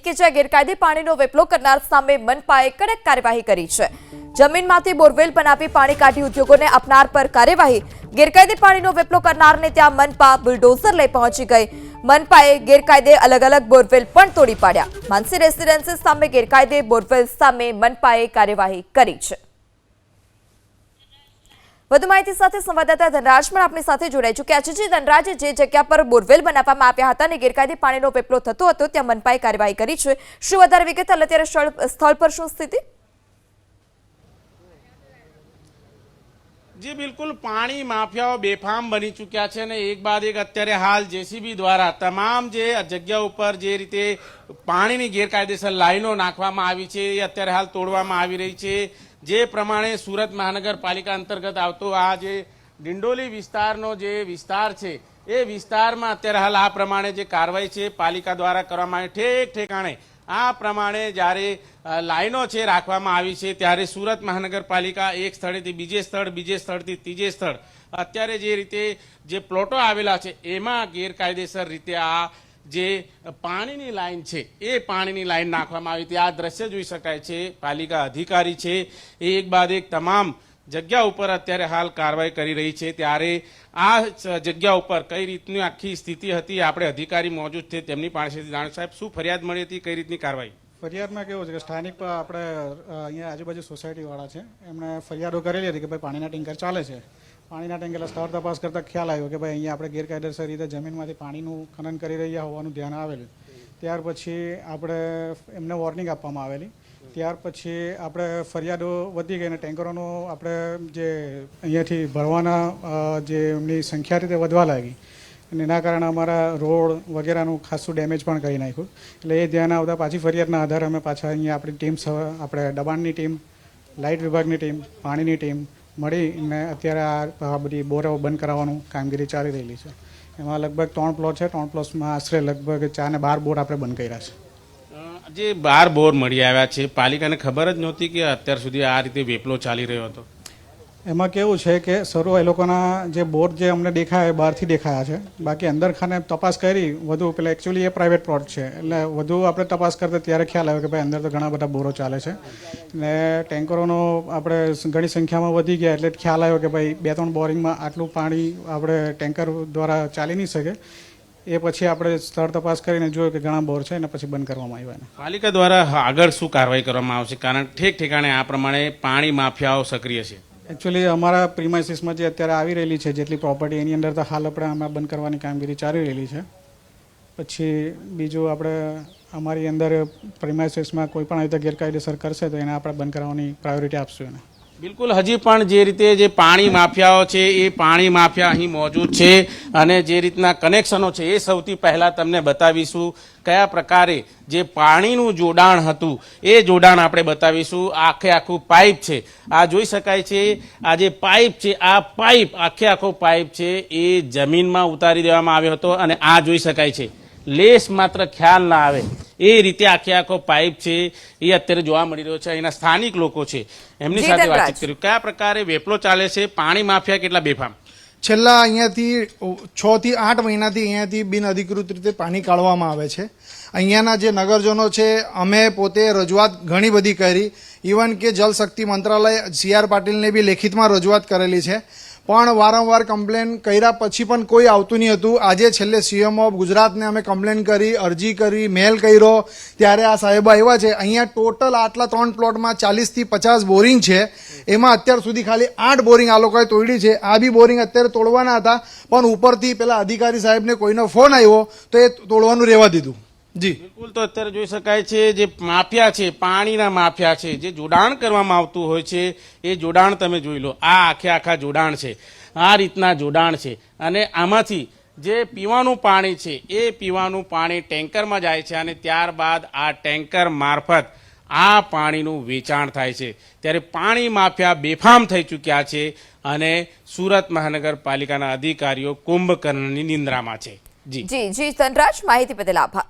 કે જ્યાં ગેરકાયદે પાણીનો વેપલો કરનાર સામે મનપાએ કડક કાર્યવાહી કરી છે। જમીનમાંથી બોરવેલ બનાવી પાણી કાઢી ઉદ્યોગોને આપનાર પર કાર્યવાહી। ગેરકાયદે પાણીનો વેપલો કરનારને ત્યાં મનપા બુલડોઝર લઈ પહોંચી ગઈ। મનપાએ ગેરકાયદે અલગ અલગ બોરવેલ પણ તોડી પાડ્યા। માનસી રેસિડેન્સી સામે ગેરકાયદે બોરવેલ સામે મનપાએ કાર્યવાહી કરી છે। વધુ માહિતી સાથે સંવાદદાતા ધનરાજ પણ આપણી સાથે જોડાઈ ચૂક્યા છે। જે ધનરાજ, જે જગ્યા પર બોરવેલ બનાવવામાં આવ્યા હતા અને ગેરકાયદે પાણીનો વેપલો થતો હતો ત્યાં મનપાએ કાર્યવાહી કરી છે। શું વધારે વિગત અત્યારે સ્થળ પર શું સ્થિતિ? जी बिल्कुल, पाणी माफियाओं बेफाम बनी चुक्या है ने एक बाद एक अत्यारे हाल जेसीबी द्वारा तमाम जे जग्या पर जे रीते पाणीनी गैरकायदेसर लाइनो नाखवामां आवी छे ए अत्यारे हाल तोड़वामां आवी रही छे। जे प्रमाणे सूरत महानगरपालिका अंतर्गत आवतो आ जे डिंडोली विस्तारनो जे विस्तार छे ए विस्तारमां अत्यारे हाल आ प्रमाणे जे कारवाई छे पालिका द्वारा करवामां आवी ठेक ठेकाणे आ प्रमाणे જ્યારે લાઈનો છે રાખવામાં આવી છે ત્યારે સુરત મહાનગરપાલિકા એક સ્થળેથી બીજે સ્થળથી ત્રીજે સ્થળ અત્યારે જે રીતે જે પ્લોટો આવેલા છે એમાં ગેરકાયદેસર રીતે આ જે પાણીની લાઈન છે એ પાણીની લાઈન નાખવામાં આવી હતી। આ દ્રશ્ય જોઈ શકાય છે। પાલિકા અધિકારી છે એ એક બાદ એક તમામ જગ્યા ઉપર અત્યારે હાલ કાર્યવાહી કરી રહી છે। ત્યારે આ જગ્યા ઉપર કઈ રીતની આખી સ્થિતિ હતી આપણે અધિકારી મોજૂદ છે તેમની પાસેથી જાણ। સાહેબ, શું ફરિયાદ મળી હતી, કઈ રીતની કાર્યવાહી? ફરિયાદમાં કેવું છે કે સ્થાનિક આપણે અહીંયા આજુબાજુ સોસાયટીવાળા છે એમણે ફરિયાદો કરેલી હતી કે ભાઈ પાણીના ટેન્કર ચાલે છે। પાણીના ટેન્કર સ્થળ તપાસ કરતાં ખ્યાલ આવ્યો કે ભાઈ અહીંયા આપણે ગેરકાયદેસર રીતે જમીનમાંથી પાણીનું ખનન કરી રહ્યા હોવાનું ધ્યાન આવેલું। ત્યાર પછી આપણે એમને વોર્નિંગ આપવામાં આવેલી। ત્યાર પછી આપણે ફરિયાદો વધી ગઈ અને ટેન્કરોનો આપણે જે અહીંયાથી ભરવાના જે એમની સંખ્યા રીતે વધવા લાગી અને એના કારણે અમારા રોડ વગેરેનું ખાસું ડેમેજ પણ કરી નાખ્યું। એટલે એ ધ્યાન આવતા પાછી ફરિયાદના આધારે અમે પાછા અહીંયા આપણી ટીમ આપણે દબાણની ટીમ, લાઇટ વિભાગની ટીમ, પાણીની ટીમ મળીને અત્યારે આ બધી બોરો બંધ કરાવવાનું કામગીરી ચાલી રહેલી છે। એમાં લગભગ 3 પ્લોટ છે। 3 પ્લોટમાં આશરે લગભગ 4 ને 12 બોર આપણે બંધ કર્યા છે। જે 12 બોર મળી આવ્યા છે, પાલિકાને ખબર જ નહોતી કે અત્યાર સુધી આ રીતે વેપલો ચાલી રહ્યો હતો? એમાં કેવું છે કે શરૂ એ લોકોના જે બોર જે અમને દેખાય બહારથી દેખાયા છે, બાકી અંદર ખાને તપાસ કરી વધુ પેલા એકચ્યુઅલી એ પ્રાઇવેટ પ્લોટ છે એટલે વધુ આપણે તપાસ કરતા ત્યારે ખ્યાલ આવ્યો કે ભાઈ અંદર તો ઘણા બધા બોરો ચાલે છે ને ટેન્કરોનો આપણે ઘણી સંખ્યામાં વધી ગયા એટલે ખ્યાલ આવ્યો કે ભાઈ 2-3 બોરિંગમાં આટલું પાણી આપણે ટેન્કર દ્વારા ચાલી નહીં શકે। એ પછી આપણે સ્થળ તપાસ કરીને જોયું કે ઘણા બોર છે અને પછી બંધ કરવામાં આવ્યા। પાલિકા દ્વારા આગળ શું કાર્યવાહી કરવામાં આવશે, કારણ ઠેક ઠેકાણે આ પ્રમાણે પાણી માફિયાઓ સક્રિય છે? એકચ્યુઅલી અમારા પ્રીમાઇસીસમાં જે અત્યારે આવી રહેલી છે જેટલી પ્રોપર્ટી એની અંદર તો હાલ આપણે આમાં બંધ કરવાની કામગીરી ચાલી રહેલી છે। પછી બીજું આપણે અમારી અંદર પ્રીમાઇસીસમાં કોઈ પણ આવી રીતે ગેરકાયદેસર કરશે તો એને આપણે બંધ કરવાની પ્રાયોરિટી આપશું એને। બિલકુલ, હજી પણ જે રીતે જે પાણી માફિયાઓ છે એ પાણી માફિયા અહીં મોજૂદ છે અને જે રીતના કનેક્શનો છે એ સૌથી પહેલાં તમને બતાવીશું। કયા પ્રકારે જે પાણીનું જોડાણ હતું એ જોડાણ આપણે બતાવીશું। આખું પાઇપ છે, આ જોઈ શકાય છે। આ જે પાઇપ છે આ પાઇપ આખો પાઇપ છે એ જમીનમાં ઉતારી દેવામાં આવ્યો હતો અને આ જોઈ શકાય છે લેસ માત્ર ખ્યાલ ના આવે એ રીતે આખો પાઇપ છે એ અત્યારે જોવા મળી રહ્યો છે। અહીંના સ્થાનિક લોકો છે એમની સાથે વાતચીત કરી કયા પ્રકારે વેપલો ચાલે છે, પાણી માફિયા કેટલા બેફામ? છેલ્લા અહીંયાથી 6 થી 8 મહિનાથી અહીંયાથી બિનઅધિકૃત રીતે પાણી કાઢવામાં આવે છે। અહીંયાના જે નગરજનો છે અમે પોતે રજૂઆત ઘણી બધી કરી, ઇવન કે જલશક્તિ મંત્રાલય CR પાટીલને બી લેખિતમાં રજૂઆત કરેલી છે પણ વારંવાર કમ્પ્લેન કર્યા પછી પણ કોઈ આવતું નહીં હતું। આજે છેલ્લે CM ઓફ ગુજરાતને અમે કમ્પ્લેન કરી, અરજી કરી, મેલ કર્યો ત્યારે આ સાહેબો આવ્યા છે। અહીંયા ટોટલ આટલા 3 પ્લોટમાં 40 થી 50 બોરિંગ છે, એમાં અત્યાર સુધી ખાલી 8 બોરિંગ આ લોકોએ તોડી છે। આ બી બોરિંગ અત્યારે તોડવાના હતા પણ ઉપરથી પેલા અધિકારી સાહેબને કોઈનો ફોન આવ્યો તો એ તોડવાનું રહેવા દીધું। જી બિલકુલ, તો અત્યારે જોઈ શકાય છે જે માફિયા છે, પાણીના માફિયા છે, જે જોડાણ કરવામાં આવતું હોય છે એ જોડાણ તમે જોઈ લો। આ આખા જોડાણ છે, આ રીતના જોડાણ છે અને આમાંથી જે પીવાનું પાણી છે એ પીવાનું પાણી ટેન્કરમાં જાય છે અને ત્યારબાદ આ ટેન્કર મારફત આ પાણીનું વેચાણ થાય છે। ત્યારે પાણી માફિયા બેફામ થઈ ચૂક્યા છે અને સુરત મહાનગરપાલિકાના અધિકારીઓ કુંભકર્ણની નિંદ્રામાં છે। જી ધનરાજ, માહિતી બદલ આભાર।